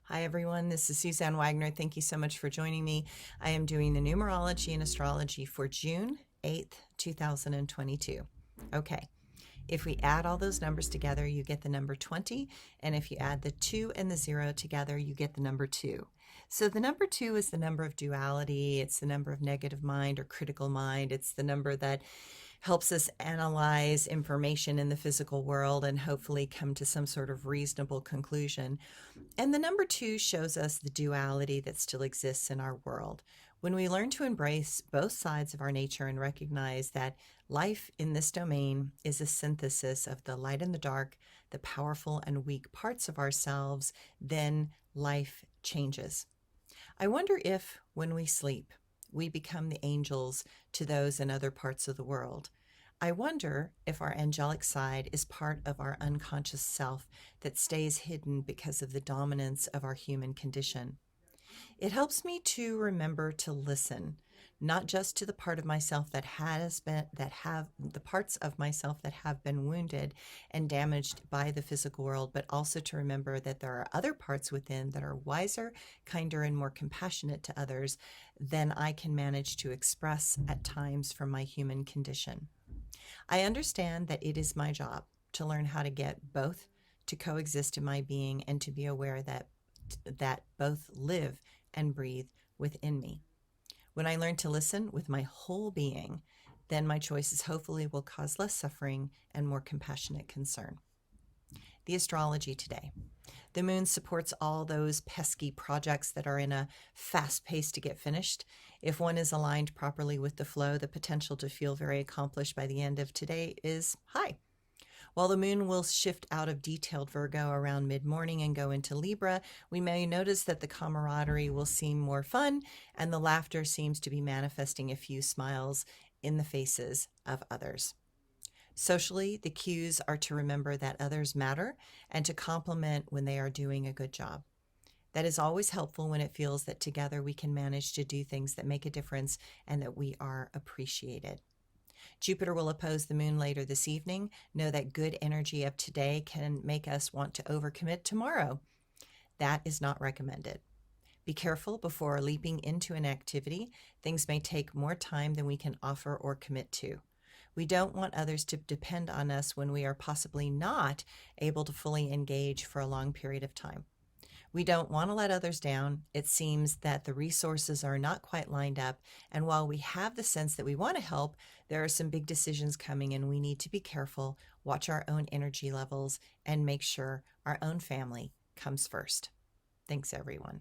Hi, everyone. This is Suzanne Wagner. Thank you so much for joining me. I am doing the Numerology and Astrology for June 8th, 2022. Okay, if we add all those numbers together, you get the number 20. And if you add the 2 and the 0 together, you get the number 2. So the number 2 is the number of duality. It's the number of negative mind or critical mind. It's the number that helps us analyze information in the physical world and hopefully come to some sort of reasonable conclusion. And the number 2 shows us the duality that still exists in our world. When we learn to embrace both sides of our nature and recognize that life in this domain is a synthesis of the light and the dark, the powerful and weak parts of ourselves, then life changes. I wonder if, when we sleep, we become the angels to those in other parts of the world. I wonder if our angelic side is part of our unconscious self that stays hidden because of the dominance of our human condition. It helps me to remember to listen, not just to the part of myself that has been that have the parts of myself that have been wounded and damaged by the physical world, but also to remember that there are other parts within that are wiser, kinder, and more compassionate to others than I can manage to express at times from my human condition. I understand that it is my job to learn how to get both to coexist in my being and to be aware that both live and breathe within me. When I learn to listen with my whole being, then my choices hopefully will cause less suffering and more compassionate concern. The astrology today. The moon supports all those pesky projects that are in a fast pace to get finished. If one is aligned properly with the flow, the potential to feel very accomplished by the end of today is high. While the moon will shift out of detailed Virgo around mid-morning and go into Libra, we may notice that the camaraderie will seem more fun and the laughter seems to be manifesting a few smiles in the faces of others. Socially, the cues are to remember that others matter and to compliment when they are doing a good job. That is always helpful when it feels that together we can manage to do things that make a difference and that we are appreciated. Jupiter will oppose the moon later this evening. Know that good energy of today can make us want to overcommit tomorrow. That is not recommended. Be careful before leaping into an activity. Things may take more time than we can offer or commit to. We don't want others to depend on us when we are possibly not able to fully engage for a long period of time. We don't want to let others down. It seems that the resources are not quite lined up, and while we have the sense that we want to help, there are some big decisions coming and we need to be careful, watch our own energy levels, and make sure our own family comes first. Thanks, everyone.